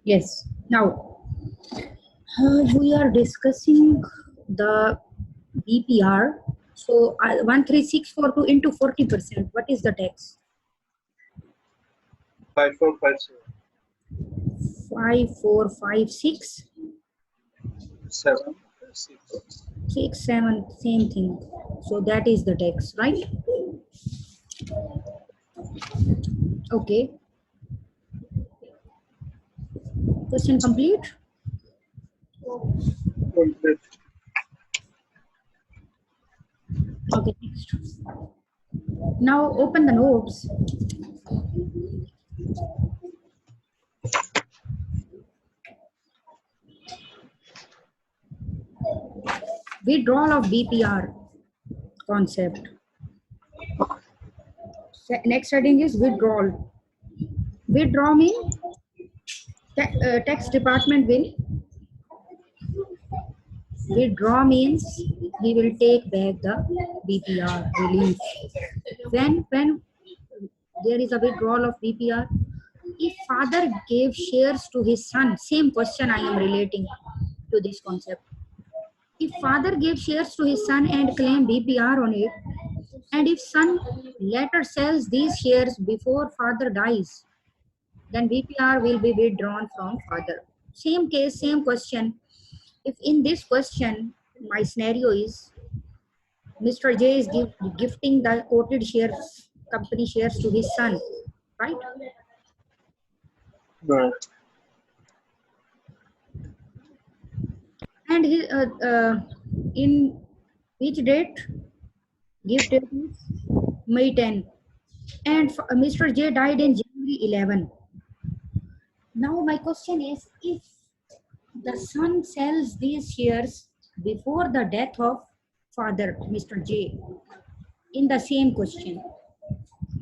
Yes. Now, we are discussing the BPR. So, 13642 into 40%. What is the tax? 5457. 5456 7, 6. 6 7, same thing. So that is the tax, right? Okay. Question complete. Complete. Okay, next. Now open the notes. Withdrawal of BPR concept. Next heading is withdrawal. Withdraw means tax department will withdraw means he will take back the BPR relief. When there is a withdrawal of BPR, if father gave shares to his son, same question I am relating to this concept. If father gave shares to his son and claim BPR on it, and if son later sells these shares before father dies, then BPR will be withdrawn from father. Same case, same question. If in this question, my scenario is Mr. J is gifting the quoted shares, company shares to his son, right? Right. And he, in which date? Gift date is May 10. And Mr. J died in January 11. Now my question is, if the son sells these shares before the death of father, Mr. J, in the same question,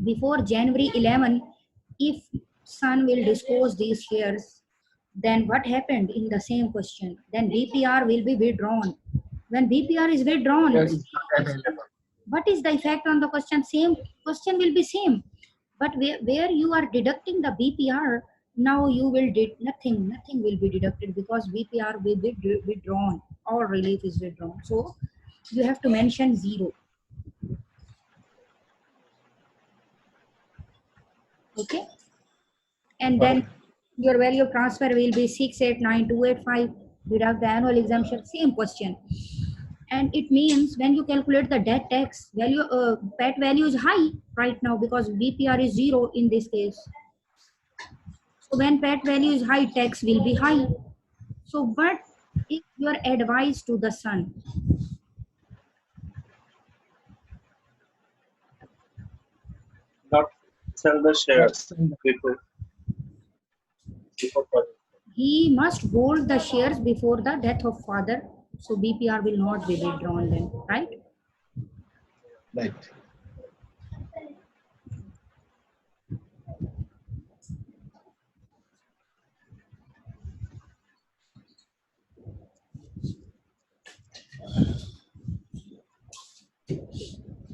before January 11, if son will dispose these shares, then what happened in the same question? Then BPR will be withdrawn. When BPR is withdrawn, what is the effect on the question? Same question will be same. But where you are deducting the BPR, now you will nothing will be deducted because BPR will be withdrawn. All relief is withdrawn. So you have to mention 0. Okay. And then your value of transfer will be 689,285. Deduct the annual exemption. Same question. And it means when you calculate the debt tax value, PAT value is high right now because BPR is 0 in this case. So when PAT value is high, tax will be high. So what is your advice to the son? Not sell the shares before. He must hold the shares before the death of father. So BPR will not be withdrawn then, right? Right.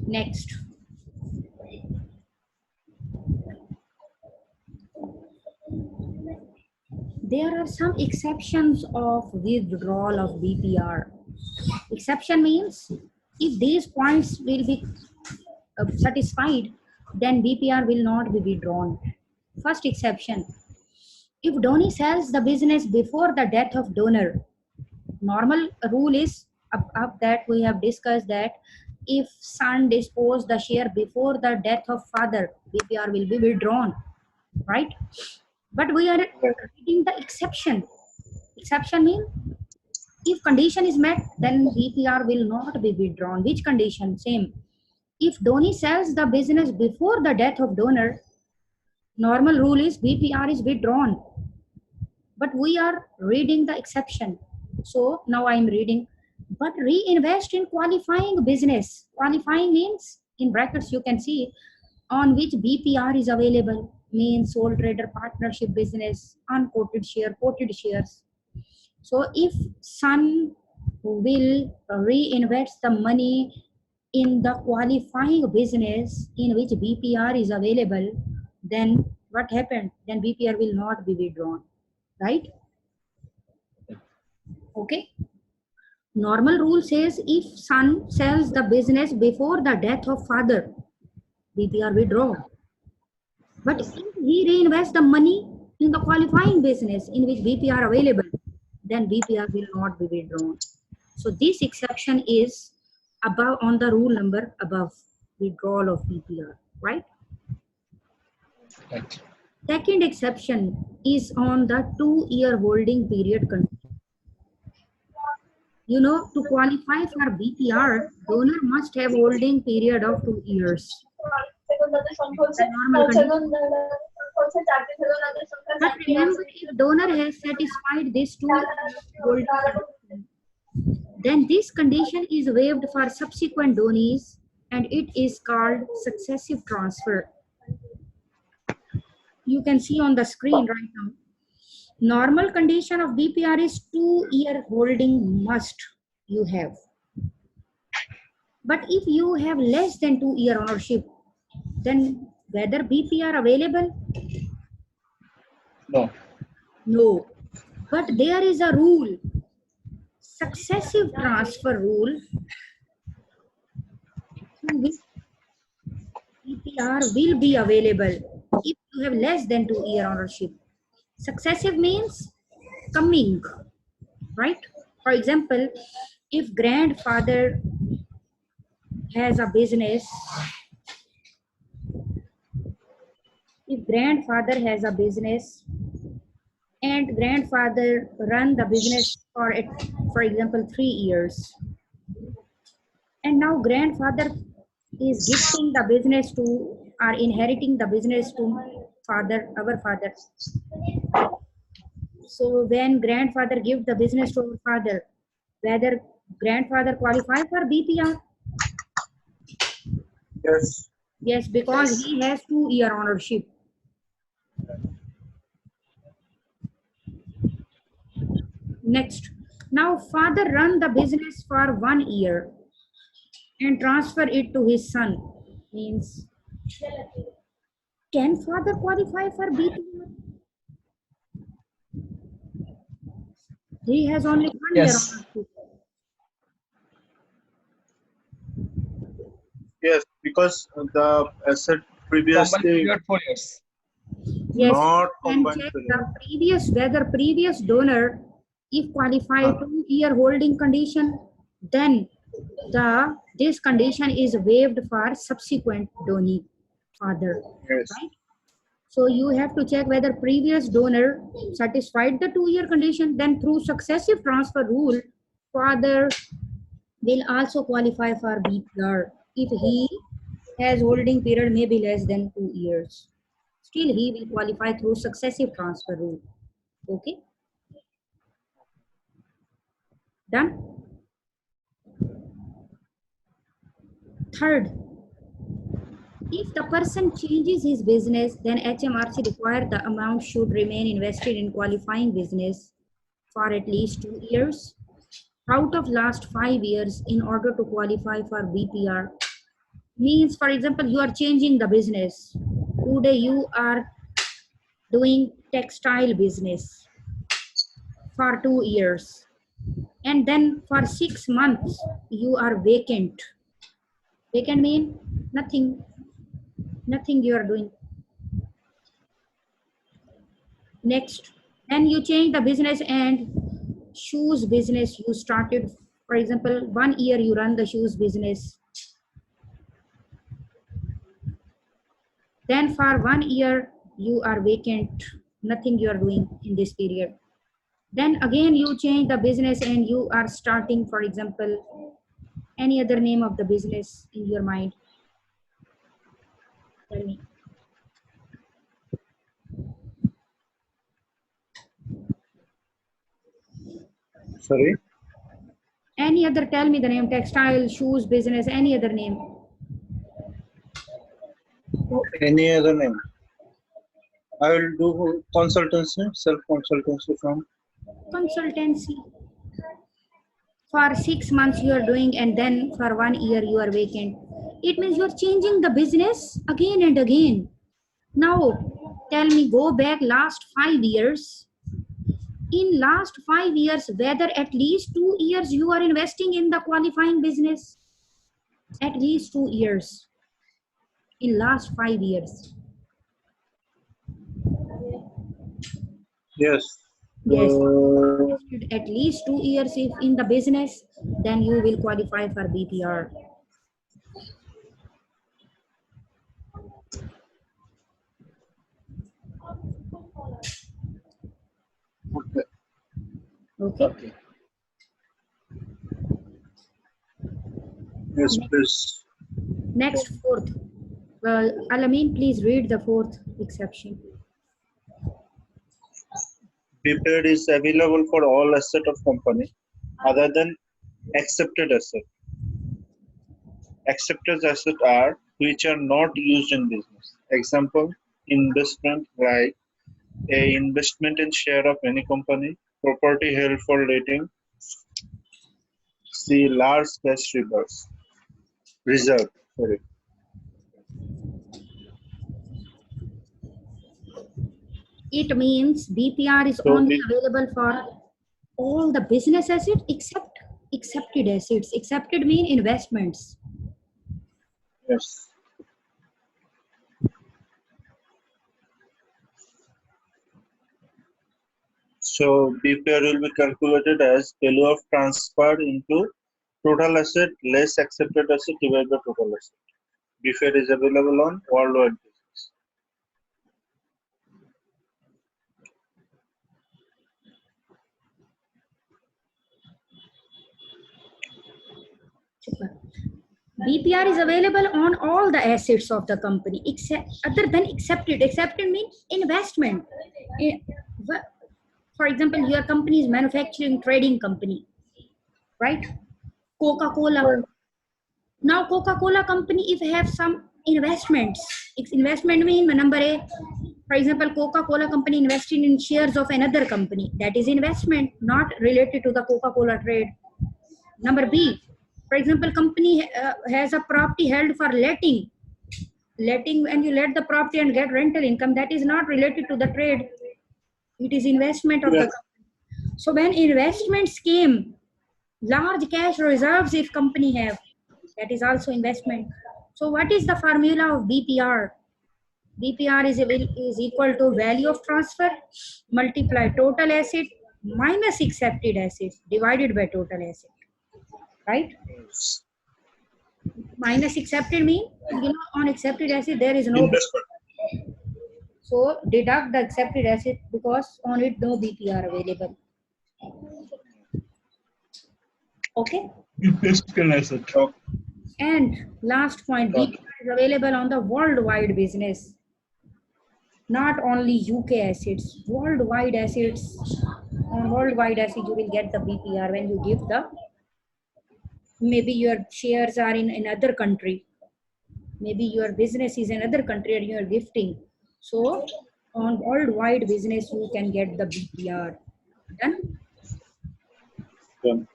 Next. There are some exceptions of withdrawal of BPR. Exception means if these points will be satisfied, then BPR will not be withdrawn. First exception, if donor sells the business before the death of donor, normal rule is up that we have discussed that if son dispose the share before the death of father, BPR will be withdrawn, right? But we are reading the exception. Exception means if condition is met, then BPR will not be withdrawn. Which condition? Same. If donor sells the business before the death of donor, normal rule is BPR is withdrawn. But we are reading the exception. So now I am reading, but reinvest in qualifying business. Qualifying means, in brackets you can see, on which BPR is available, means sole trader partnership business, unquoted share, quoted shares. So if son will reinvest the money in the qualifying business in which BPR is available, then what happened? Then BPR will not be withdrawn, right? Okay. Normal rule says if son sells the business before the death of father, BPR withdraw. But if he reinvests the money in the qualifying business in which BPR available, then BPR will not be withdrawn. So this exception is above on the rule number above, withdrawal of BPR, right? Right. Second exception is on the 2-year holding period condition. You know, to qualify for BPR, donor must have holding period of 2 years. The normal condition. But remember, if donor has satisfied this 2-year holding condition, then this condition is waived for subsequent donees and it is called successive transfer. You can see on the screen right now. Normal condition of BPR is 2-year holding must you have. But if you have less than 2-year ownership, then whether BPR available? No. No. But there is a rule, successive transfer rule, through which BPR will be available if you have less than 2-year ownership. Successive means coming, right? For example, if grandfather has a business, and grandfather run the business for example 3 years, and now grandfather is gifting the business to or inheriting the business to our father. So when grandfather gives the business to our father, whether grandfather qualify for BPR? Yes. Yes, because he has 2-year ownership. Next, now father run the business for 1 year and transfer it to his son. Means, can father qualify for BPR? He has only 1 year Yes. ownership. Yes, because the asset Combined previously period 4 years. Yes, not and combined check period. whether previous donor, if qualified 2-year holding condition, then this condition is waived for subsequent donee father, Yes. right? So you have to check whether previous donor satisfied the 2-year condition. Then through successive transfer rule, father will also qualify for BPR if he has holding period may be less than 2 years. Still he will qualify through successive transfer rule. Okay, done. Third, if the person changes his business, then HMRC require the amount should remain invested in qualifying business for at least 2 years out of last 5 years in order to qualify for BPR. Means, for example, you are changing the business. Today you are doing textile business for 2 years, and then for 6 months you are vacant. Vacant mean nothing you are doing. Next, then you change the business and shoes business you started. For example, 1 year you run the shoes business, then for 1 year you are vacant, nothing you are doing in this period. Then again you change the business and you are starting, for example, any other name of the business in your mind. Tell me. Sorry. Any other, tell me the name, textile, shoes business, any other name. Any other name? I will do consultancy, self-consultancy firm. Consultancy. For 6 months you are doing, and then for 1 year you are vacant. It means you are changing the business again and again. Now, tell me, go back last 5 years. In last 5 years, whether at least 2 years you are investing in the qualifying business, at least 2 years in last 5 years. Yes. Yes, invested at least 2 years if in the business, then you will qualify for BPR. Okay. Okay. Okay. Yes, please. Next, fourth. Alamin, please read the fourth exception. BPAD is available for all asset of company other than accepted asset. Accepted asset are which are not used in business. Example, investment like a investment in share of any company, property held for letting, see large cash reserve. Sorry. It means BPR is So only available for all the business assets except accepted assets. Accepted mean investments. yes. So BPR will be calculated as value of transfer into total asset less accepted asset divided by total asset. BPR is available on worldwide basis. BPR is available on all the assets of the company except other than accepted. Accepted means investment. Eh, For example, your company is manufacturing trading company, right? Coca-Cola. Right. Now Coca-Cola company if have some investments. Investment mean number A. For example, Coca-Cola company investing in shares of another company. That is investment, not related to the Coca-Cola trade. Number B. For example, company has a property held for letting. Letting, when you let the property and get rental income, that is not related to the trade. It is investment of the Yes. company. So when investments came, large cash reserves if company have, that is also investment. So what is the formula of BPR? BPR is equal to value of transfer multiply total asset minus accepted asset divided by total asset, right? Yes. Minus accepted mean, on accepted asset there is no Investment. so deduct the accepted asset because on it no BPR available. Okay. Investment asset. Okay. And last point, BPR is available on the worldwide business, not only UK assets, worldwide assets. On worldwide assets, you will get the BPR when you give the, maybe your shares are in another country, maybe your business is another country and you are gifting. So on worldwide business, you can get the BPR. Done? Done.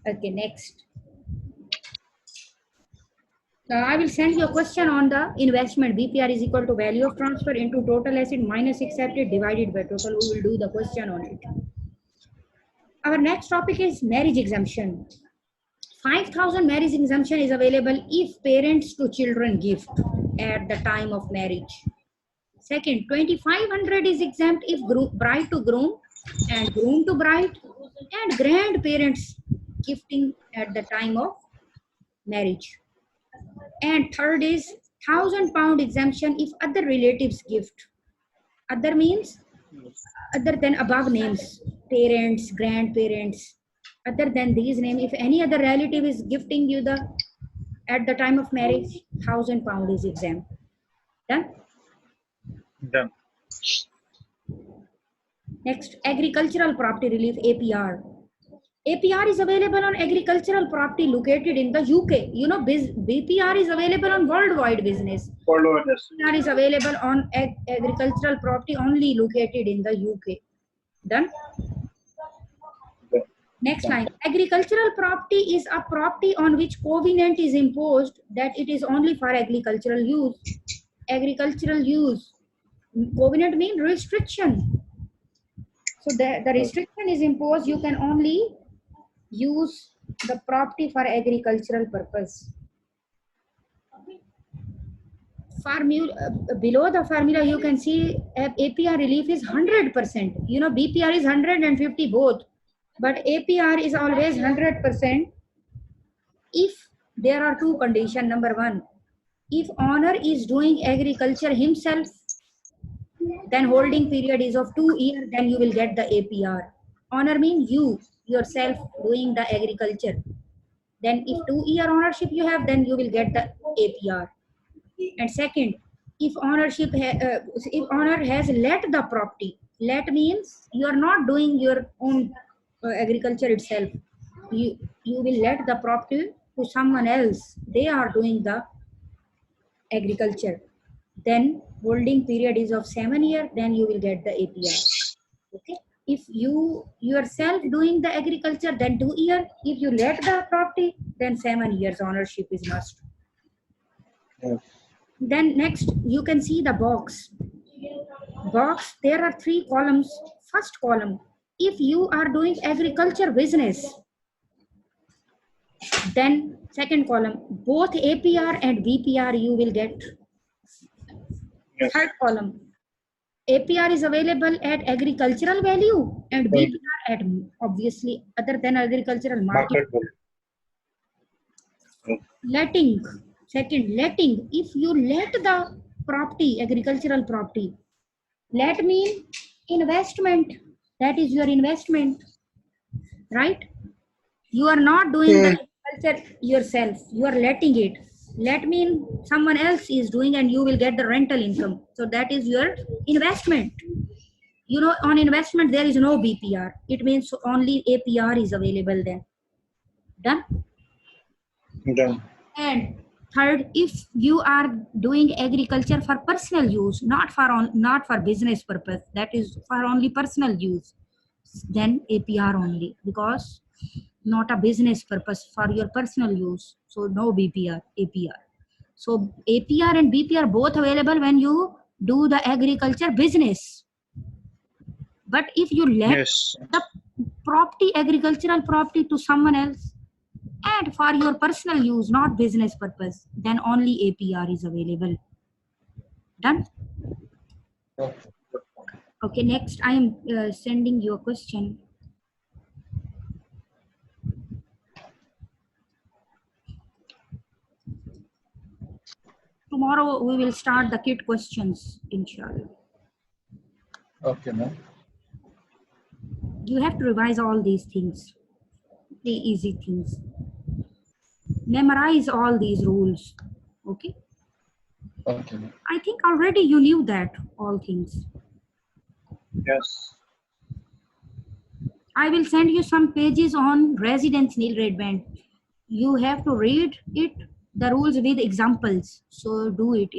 Okay, next. I will send you a question on the investment. BPR is equal to value of transfer into total asset minus accepted divided by total. We will do the question on it. Our next topic is marriage exemption. 5,000 marriage exemption is available if parents to children gift at the time of marriage. Second, 2,500 is exempt if bride to groom and groom to bride and grandparents gifting at the time of marriage. And third is £1,000 exemption if other relatives gift. Other means other than above names, parents, grandparents. Other than these names, if any other relative is gifting you the at the time of marriage, £1,000 is exempt. Done. Done. Next, agricultural property relief (APR). APR is available on agricultural property located in the UK. You know, BPR is available on worldwide business. Worldwide asset. BPR is available on agricultural property only located in the UK. Done? Done. Next line. Agricultural property is a property on which covenant is imposed that it is only for agricultural use. agricultural use. Covenant means restriction. So the restriction is imposed. You can only use the property for agricultural purpose. Formula below the formula you can see APR relief is 100%. You know BPR is 150 both, but APR is always 100% if there are two conditions. Number one, if owner is doing agriculture himself, then holding period is of 2 years, then you will get the APR. Owner means you yourself doing the agriculture. Then if 2 year ownership you have, then you will get the APR. And second, if if owner has let the property, let means you are not doing your own agriculture itself. You will let the property to someone else. They are doing the agriculture. Then holding period is of 7 years. Then you will get the APR. Okay. If you yourself doing the agriculture, then 2 years. If you let the property, then 7 years ownership is must. Yes. Then next you can see the box. There are 3 columns. First column, if you are doing agriculture business, then second column, both APR and BPR you will get. Yes. Third column, APR is available at agricultural value and BPR at obviously other than agricultural market. Market value. Yes. Letting, second, letting, if you let the property, agricultural property, let mean investment, that is your investment, right? You are not doing the agriculture yourself, you are letting it. Let mean someone else is doing and you will get the rental income. So that is your investment. You know, on investment there is no BPR. It means only APR is available then. Done? Done. And third, if you are doing agriculture for personal use, not for business purpose, that is for only personal use, then APR only, because not a business purpose, for your personal use. So no BPR, APR. So APR and BPR both available when you do the agriculture business. But if you let Yes. the property, agricultural property to someone else, and for your personal use, not business purpose, then only APR is available. Done? Okay. Okay, next I am sending you a question. Tomorrow we will start the kit questions, inshallah. Okay, ma'am. You have to revise all these things, the easy things. Memorize all these rules, okay? Okay, ma'am. I think already you knew that, all things. Yes. I will send you some pages on residence nil rate band. You have to read it, the rules with examples. So do it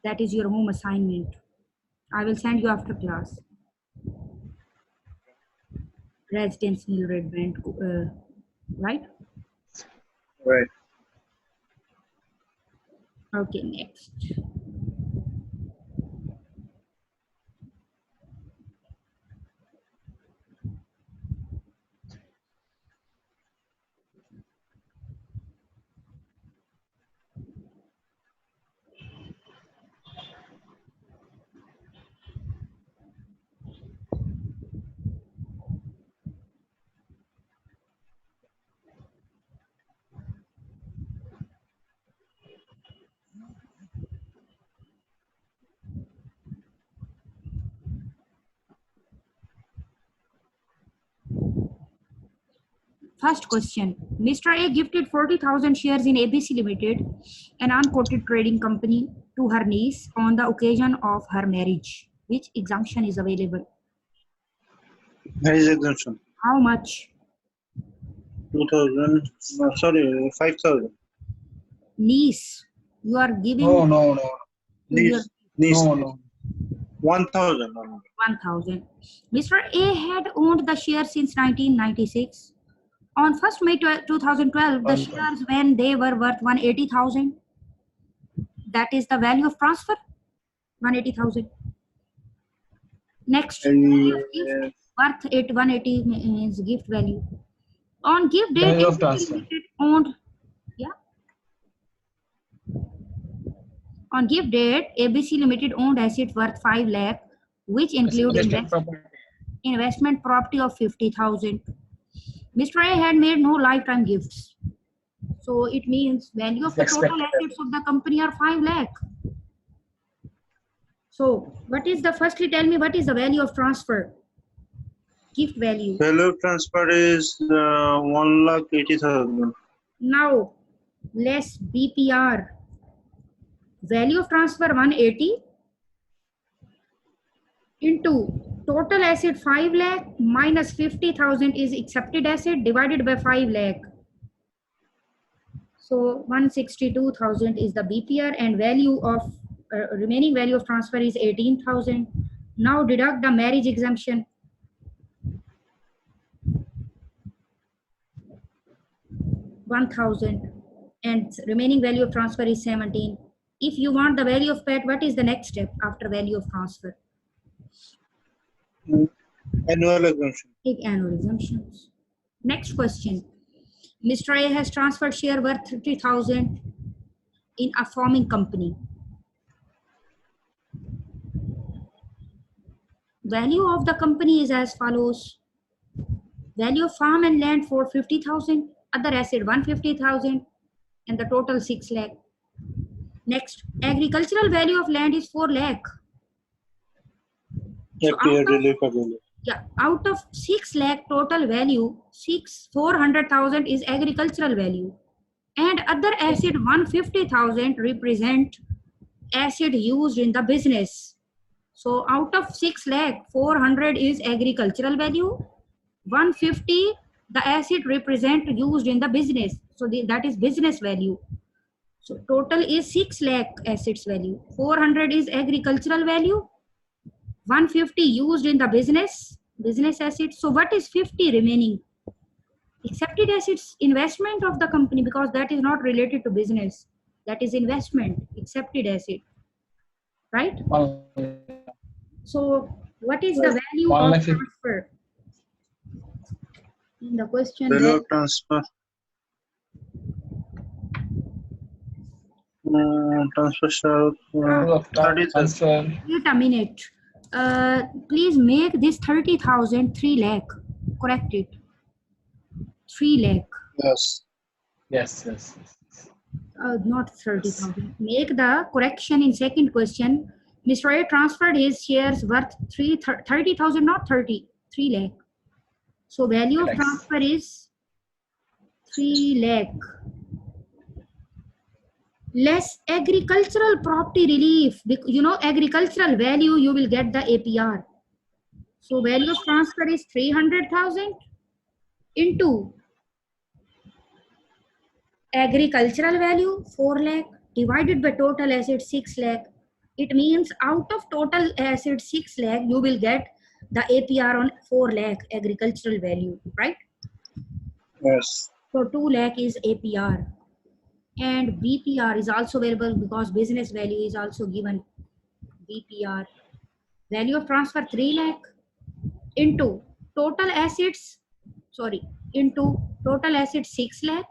that is your home assignment. I will send you after class. Residence nil rate band, right? Right. Okay, next. First question. Mr. A gifted 40,000 shares in ABC Limited, an unquoted trading company, to her niece on the occasion of her marriage. Which exemption is available? There is exemption. How much? 2,000. No, sorry, 5,000. Niece. You are giving No, no, no. to your Niece. No, no. 1,000. 1,000. Mr. A had owned the shares since 1996. On 1st May 2012, the 1,000. shares when they were worth 180,000. That is the value of transfer, 180,000. Next, And, gift worth 180 means gift value. On gift date, Value of ABC transfer. Limited owned, yeah. On gift date, ABC Limited owned assets worth 5 lakh, which include Investment property. investment property of 50,000. Mr. A had made no lifetime gifts. So it means value of the total Expected. assets of the company are 5 lakh. So what is the, firstly tell me what is the value of transfer? Gift value. value of transfer is 1,80,000. Now less BPR. Value of transfer 180 into total asset 5 lakh minus 50,000 is accepted asset divided by 5 lakh. So 162,000 is the BPR and value of remaining value of transfer is 18,000. Now deduct the marriage exemption. 1,000 and remaining value of transfer is 17. If you want the value of PAT, what is the next step after value of transfer? Annual exemption. Take annual exemptions. Next question. Mr. A has transferred share worth 30,000 in a farming company. Value of the company is as follows. Value of farm and land for 50,000, other asset 150,000, and the total 6 lakh. Next, agricultural value of land is 4 lakh. So out of 6 lakh total value, 400,000 is agricultural value, and other asset 150,000 represent asset used in the business. So out of 6 lakh, 400 is agricultural value, 150 the asset represent used in the business. So that is business value. So total is 6 lakh assets value. 400 is agricultural value, 150 used in the business assets. So what is 50 remaining? Accepted assets, investment of the company, because that is not related to business. That is investment, accepted asset, right? So what is the value of transfer? In the question, value of transfer. Transfer 30,000. Wait a minute. Please make this 30,000 3 lakh. Correct it. 3 lakh. Yes. Not 30,000. Make the correction in second question. Mr. A transferred his shares worth 30,000, not 30. 3 lakh. So value of transfer is 3 lakh. Less agricultural property relief. You know, agricultural value, you will get the APR. So value of transfer is 300,000 into agricultural value 4 lakh divided by total asset 6 lakh. It means out of total asset 6 lakh, you will get the APR on 4 lakh agricultural value, right? Yes. So 2 lakh is APR. And BPR is also available because business value is also given. BPR. Value of transfer 3 lakh into total assets 6 lakh.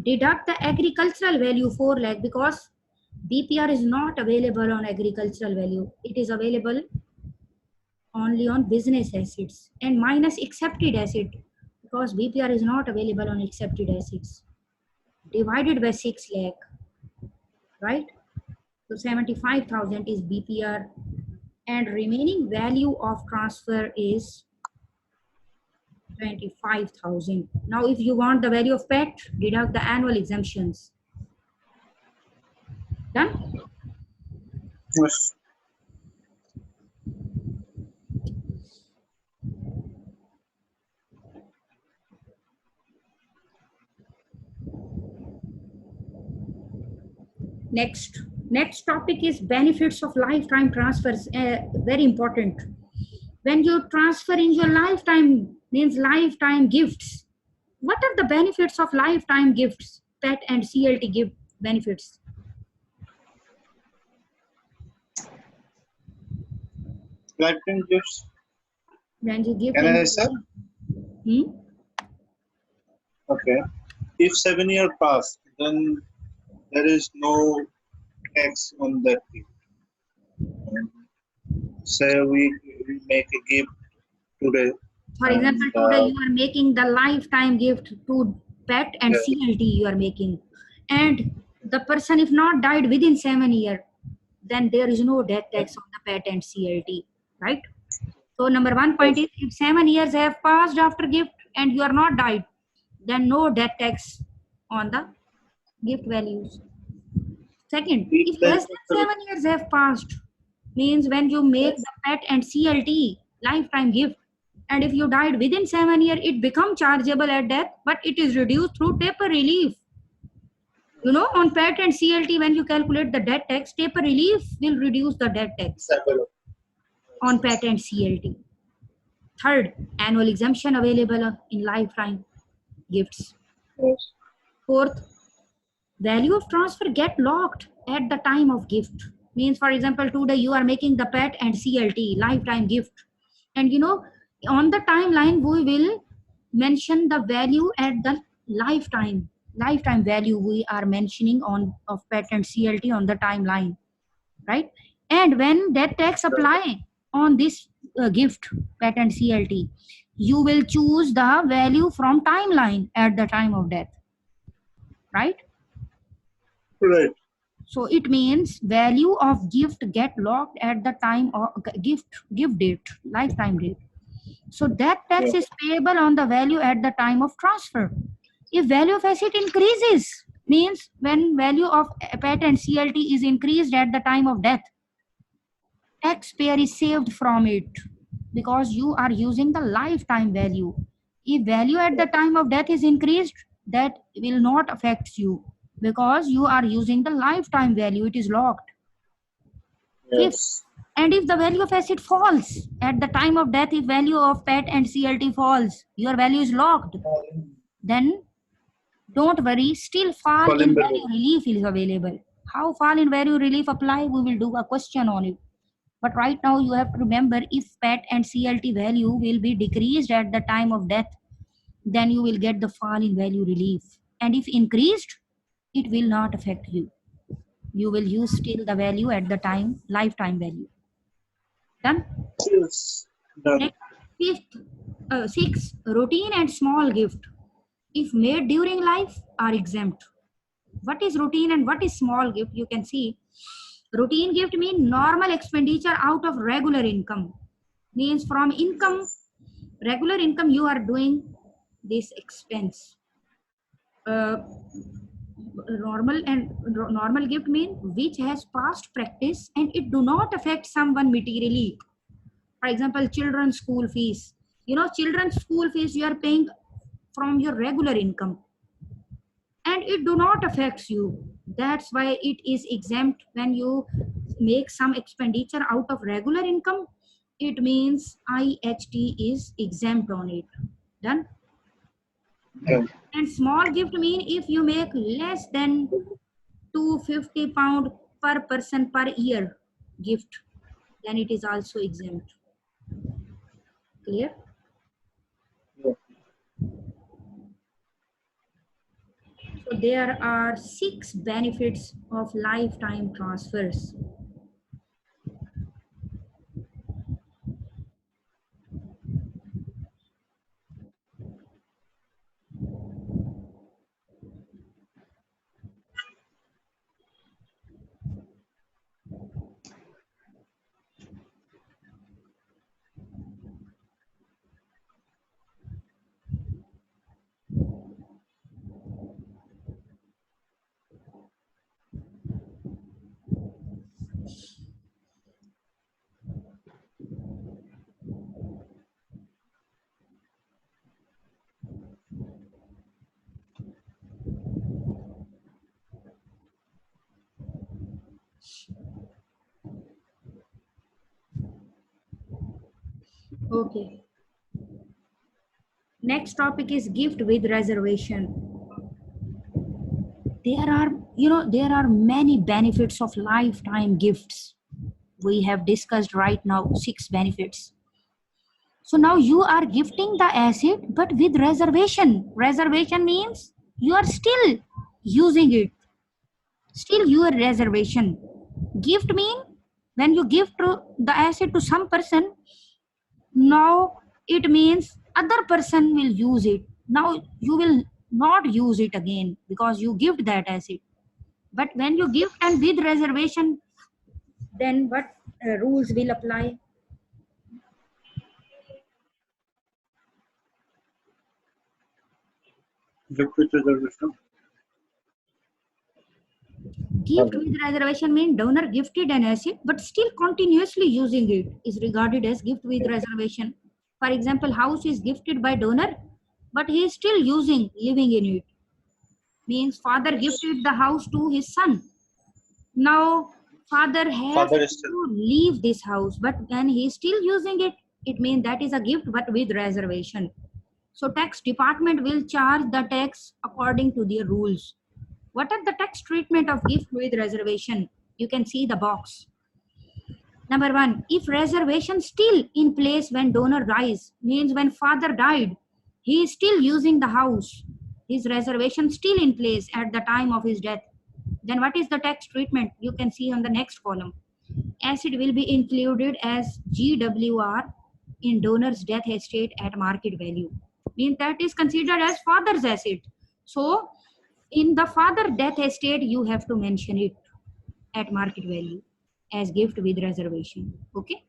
Deduct the agricultural value 4 lakh because BPR is not available on agricultural value. It is available only on business assets, and minus accepted asset because BPR is not available on accepted assets, divided by 6 lakh, right? So 75,000 is BPR and remaining value of transfer is 25,000. Now if you want the value of PAT, deduct the annual exemptions. Done? Yes. Next topic is benefits of lifetime transfers. Very important. When you transfer in your lifetime, means lifetime gifts. What are the benefits of lifetime gifts? PET and CLT gift benefits. Lifetime gifts. When you give Can in I say? hmm? Okay. If 7 years pass, then there is no tax on that gift. And say we make a gift today, For example, and today you are making the lifetime gift to pet and yeah, CLT you are making. And the person if not died within 7 years, then there is no death tax on the pet and CLT, right? So number one point yes, is if 7 years have passed after gift and you are not died, then no death tax on the gift values. Second, if if less less than than 7 years have passed, means when you make yes, the pet and CLT lifetime gift, and if you died within 7 years, it becomes chargeable at death, but it is reduced through taper relief. You know, on pet and CLT, when you calculate the death tax, taper relief will reduce the death tax several. on pet and CLT. Third, annual exemption available in lifetime gifts. Yes, Fourth, value of transfer get locked at the time of gift. Means, for example, today you are making the pet and CLT lifetime gift, and you know, on the timeline we will mention the value at the lifetime value we are mentioning on of pet and CLT on the timeline, right? And when that tax apply on this gift pet and CLT, you will choose the value from timeline at the time of death, right? right. So it means value of gift get locked at the time of gift date, lifetime date. So that tax Yeah. is payable on the value at the time of transfer. If value of asset increases, means when value of a patent CLT is increased at the time of death, taxpayer is saved from it because you are using the lifetime value. If value at the time of death is increased, that will not affect you because you are using the lifetime value. It is locked. Fifth, Yes. and if the value of asset falls at the time of death, if value of PET and CLT falls, your value is locked. Then don't worry, still fall Colin in Bell. value relief is available. How fall in value relief apply? We will do a question on it. But right now you have to remember if PET and CLT value will be decreased at the time of death, then you will get the fall in value relief. And if increased, it will not affect you. You will use still the value at the time, lifetime value. Done? Yes. Done. Next, fifth, six, routine and small gift, if made during life, are exempt. What is routine and what is small gift? You can see routine gift means normal expenditure out of regular income. Means from income, regular income, you are doing this expense. Uh, normal gift mean which has past practice and it do not affect someone materially. For example, children's school fees. You know, children's school fees you are paying from your regular income and it do not affects you. That's why it is exempt. When you make some expenditure out of regular income, it means IHT is exempt on it. Done? Done. And small gift mean if you make less than 250 pound per person per year gift, then it is also exempt. Clear? Yeah. So there are 6 benefits of lifetime transfers. Okay. Next topic is gift with reservation. There are, you know, there are many benefits of lifetime gifts. We have discussed right now 6 benefits. So now you are gifting the asset, but with reservation. Reservation means you are still using it, still your reservation. Gift mean when you give the asset to some person, now it means other person will use it. Now you will not use it again because you gift that asset. But when you gift and with reservation, then what rules will apply? Gift with reservation. Gift with reservation means donor gifted an asset but still continuously using it is regarded as gift with reservation. For example, house is gifted by donor but he is still living in it. Means father gifted the house to his son. Now father has Father is still. to leave this house, but when he is still using it, it means that is a gift but with reservation. So tax department will charge the tax according to their rules. What are the tax treatment of gift with reservation? You can see the box. Number 1, if reservation still in place when donor dies, means when father died, he is still using the house. His reservation still in place at the time of his death. Then what is the tax treatment? You can see on the next column. Asset will be included as GWR in donor's death estate at market value. Means that is considered as father's asset. So in the father death estate, you have to mention it at market value as gift with reservation. Okay.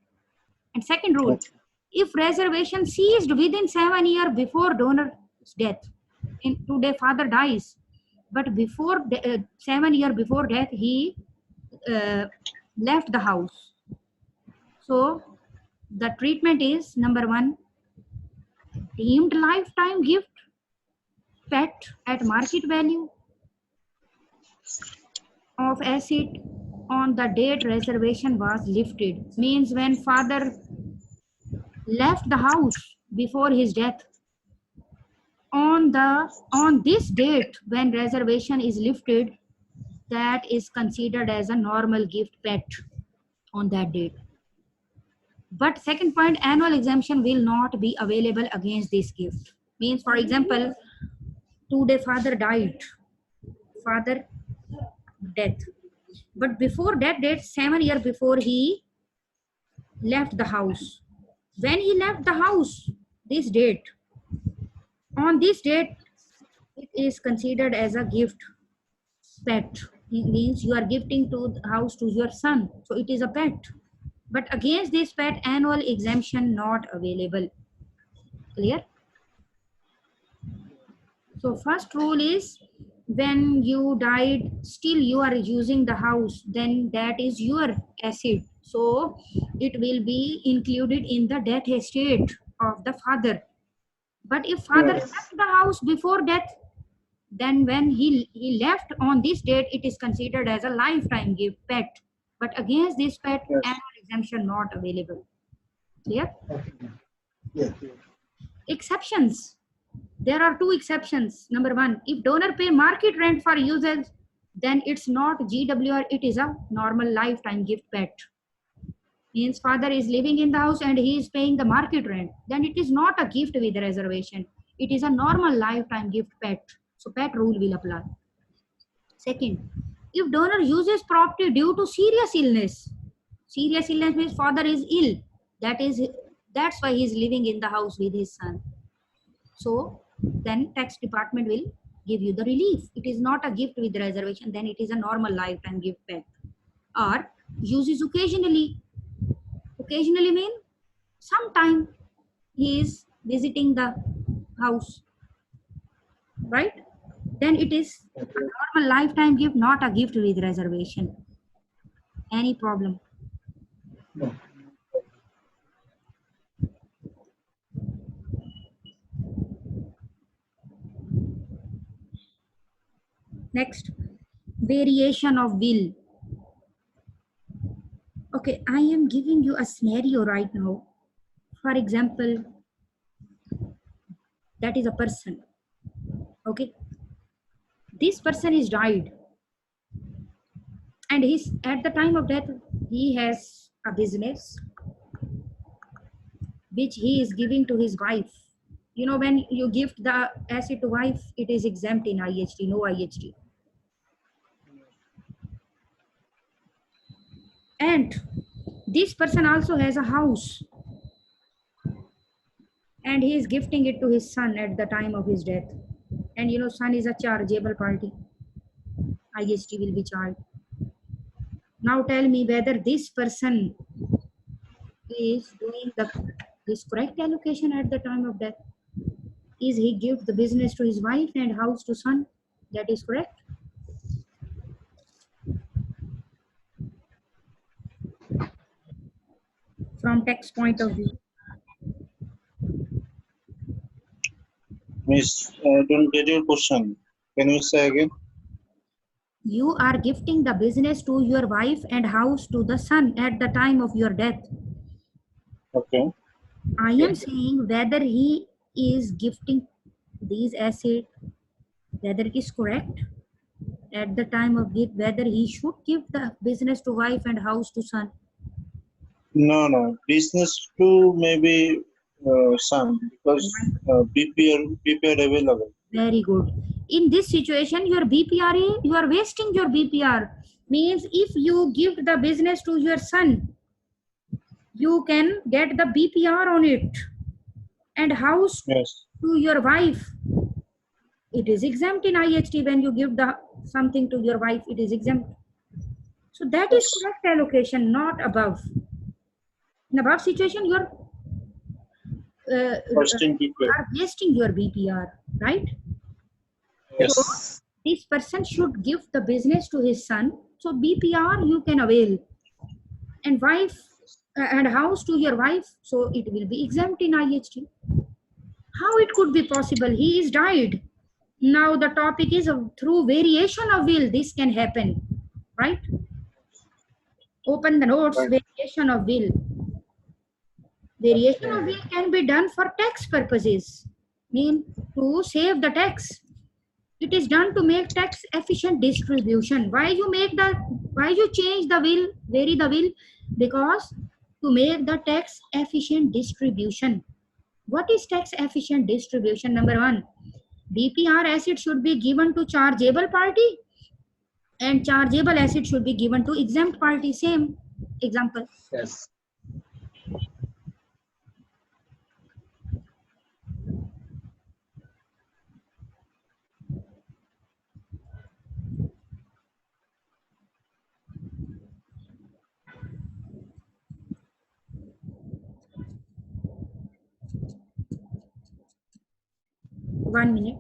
And second rule, Okay. if reservation ceased within 7 years before donor's death, in today father dies, but before 7 years before death, he left the house. So the treatment is number 1, deemed lifetime gift, pet at market value of asset on the date reservation was lifted. Means when father left the house before his death, on this date when reservation is lifted, that is considered as a normal gift pet on that date. But second point, annual exemption will not be available against this gift. Means for example, today father died, father death, but before that date 7 years before he left the house, when he left the house, this date, on this date, it is considered as a gift pet. It means you are gifting to the house to your son, so it is a pet. But against this pet, annual exemption not available. Clear? So first rule is when you died, still you are using the house, then that is your asset. So it will be included in the death estate of the father. But if father Yes. left the house before death, then when he left on this date, it is considered as a lifetime gift pet. But against this pet, Yes. annual exemption not available. Clear? Okay. Yes. Exceptions. There are 2 exceptions. Number 1, if donor pay market rent for usage, then it's not GWR, it is a normal lifetime gift pet. Means father is living in the house and he is paying the market rent, then it is not a gift with reservation. It is a normal lifetime gift pet. So pet rule will apply. Second, if donor uses property due to serious illness means father is ill, that's why he is living in the house with his son. So then tax department will give you the relief. It is not a gift with reservation, then it is a normal lifetime gift pet. Or uses occasionally. Occasionally mean sometime he is visiting the house, right? Then it is a normal lifetime gift, not a gift with reservation. Any problem? No. Next, variation of will. Okay, I am giving you a scenario right now. For example, that is a person. Okay, this person is died, and he's at the time of death he has a business which he is giving to his wife. You know, when you gift the asset to wife, it is exempt in IHT, no IHT. And this person also has a house and he is gifting it to his son at the time of his death. And you know, son is a chargeable party. IHT will be charged. Now tell me whether this person is doing this correct allocation at the time of death. Is he give the business to his wife and house to son? That is correct. From tax point of view. Miss, I don't get your question. Can you say again? You are gifting the business to your wife and house to the son at the time of your death. Okay. I am saying whether he is gifting these assets, whether it is correct at the time of gift, whether he should give the business to wife and house to son. No, no. Business to maybe some because BPR available. Very good. In this situation, your BPR, you are wasting your BPR. Means if you give the business to your son, you can get the BPR on it. And house Yes. to your wife, it is exempt in IHT. When you give the something to your wife, it is exempt. So that is Yes. correct allocation, not above. In above situation, Costing BPR. are wasting your BPR, right? So Yes. this person should give the business to his son. So BPR you can avail, and wife and house to your wife. So it will be exempt in IHT. How it could be possible? He is died. Now the topic is through variation of will. This can happen, right? Open the notes. Right. Variation of will. Variation of will can be done for tax purposes. Mean to save the tax. It is done to make tax efficient distribution. Why you change the will, vary the will? Because to make the tax efficient distribution. What is tax efficient distribution? Number one, BPR asset should be given to chargeable party and chargeable asset should be given to exempt party. Same example. Yes. 1 minute.